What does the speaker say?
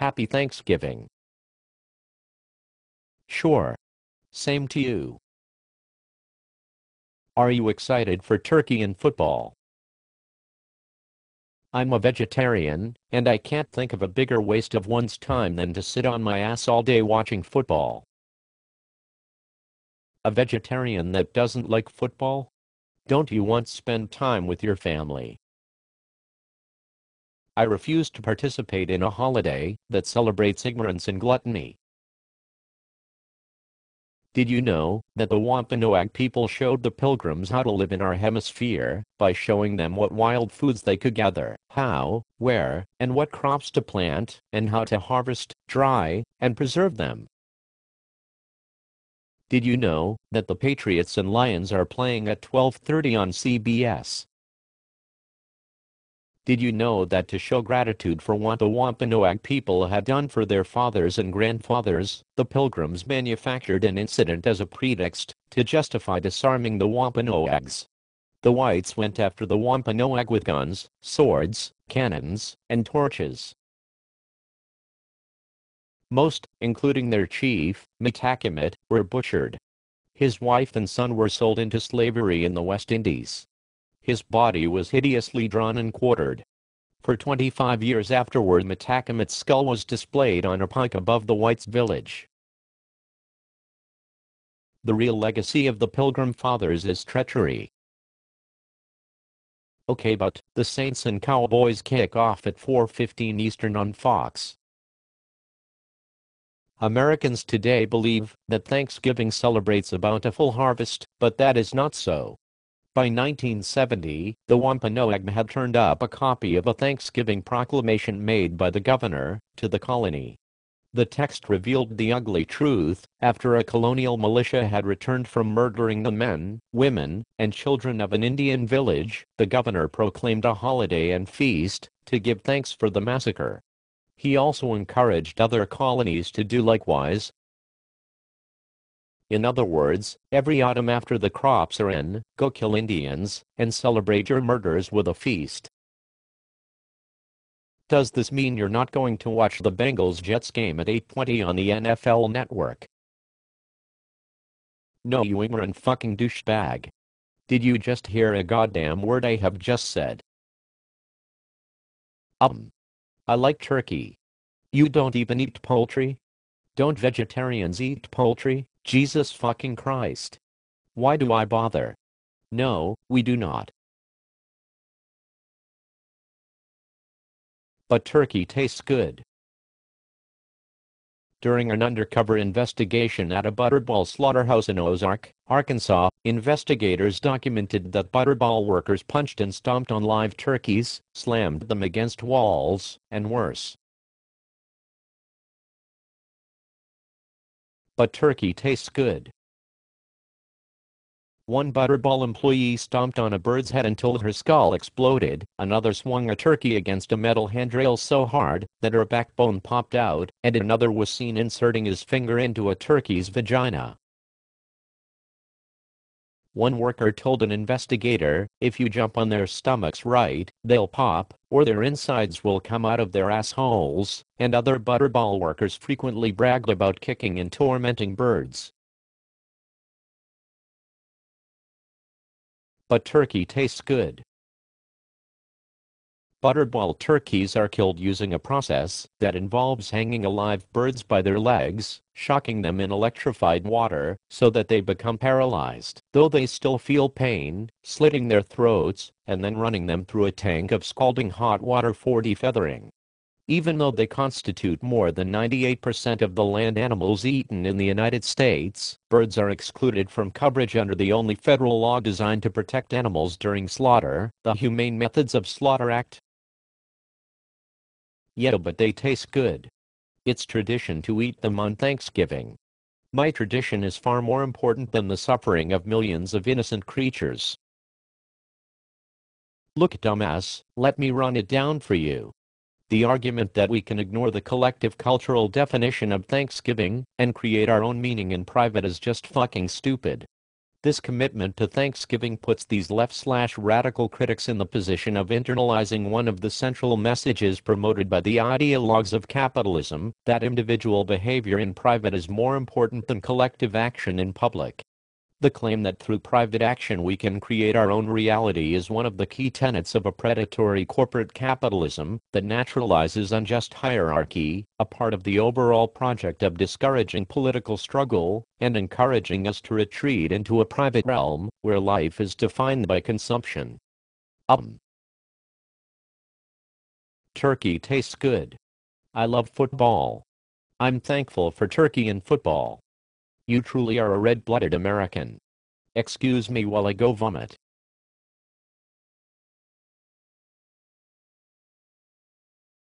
Happy Thanksgiving. Sure. Same to you. Are you excited for turkey and football? I'm a vegetarian, and I can't think of a bigger waste of one's time than to sit on my ass all day watching football. A vegetarian that doesn't like football? Don't you want to spend time with your family? I refuse to participate in a holiday that celebrates ignorance and gluttony. Did you know that the Wampanoag people showed the Pilgrims how to live in our hemisphere by showing them what wild foods they could gather, how, where, and what crops to plant, and how to harvest, dry, and preserve them? Did you know that the Patriots and Lions are playing at 12:30 on CBS? Did you know that to show gratitude for what the Wampanoag people had done for their fathers and grandfathers, the Pilgrims manufactured an incident as a pretext to justify disarming the Wampanoags? The whites went after the Wampanoag with guns, swords, cannons, and torches. Most, including their chief, Metacomet, were butchered. His wife and son were sold into slavery in the West Indies. His body was hideously drawn and quartered. For 25 years afterward, Metacomet's skull was displayed on a pike above the whites' village. The real legacy of the Pilgrim Fathers is treachery. Okay, but the Saints and Cowboys kick off at 4:15 Eastern on Fox. Americans today believe that Thanksgiving celebrates a bountiful harvest, but that is not so. By 1970, the Wampanoag had turned up a copy of a Thanksgiving proclamation made by the governor to the colony. The text revealed the ugly truth: after a colonial militia had returned from murdering the men, women, and children of an Indian village, the governor proclaimed a holiday and feast to give thanks for the massacre. He also encouraged other colonies to do likewise. In other words, every autumn after the crops are in, go kill Indians and celebrate your murders with a feast. Does this mean you're not going to watch the Bengals-Jets game at 8:20 on the NFL Network? No, you ignorant fucking douchebag. Did you just hear a goddamn word I have just said? I like turkey. You don't even eat poultry? Don't vegetarians eat poultry? Jesus fucking Christ. Why do I bother? No, we do not. But turkey tastes good. During an undercover investigation at a Butterball slaughterhouse in Ozark, Arkansas, investigators documented that Butterball workers punched and stomped on live turkeys, slammed them against walls, and worse. But turkey tastes good. One Butterball employee stomped on a bird's head until her skull exploded, another swung a turkey against a metal handrail so hard that her backbone popped out, and another was seen inserting his finger into a turkey's vagina. One worker told an investigator, if you jump on their stomachs right, they'll pop, or their insides will come out of their assholes, and other Butterball workers frequently bragged about kicking and tormenting birds. But turkey tastes good. Butterball turkeys are killed using a process that involves hanging alive birds by their legs, shocking them in electrified water so that they become paralyzed, though they still feel pain, slitting their throats, and then running them through a tank of scalding hot water for defeathering. Even though they constitute more than 98% of the land animals eaten in the United States, birds are excluded from coverage under the only federal law designed to protect animals during slaughter, the Humane Methods of Slaughter Act. Yeah, but they taste good. It's tradition to eat them on Thanksgiving. My tradition is far more important than the suffering of millions of innocent creatures. Look, dumbass, let me run it down for you. The argument that we can ignore the collective cultural definition of Thanksgiving and create our own meaning in private is just fucking stupid. This commitment to Thanksgiving puts these left/radical critics in the position of internalizing one of the central messages promoted by the ideologues of capitalism, that individual behavior in private is more important than collective action in public. The claim that through private action we can create our own reality is one of the key tenets of a predatory corporate capitalism that naturalizes unjust hierarchy, a part of the overall project of discouraging political struggle and encouraging us to retreat into a private realm where life is defined by consumption. Turkey tastes good. I love football. I'm thankful for turkey and football. You truly are a red-blooded American. Excuse me while I go vomit.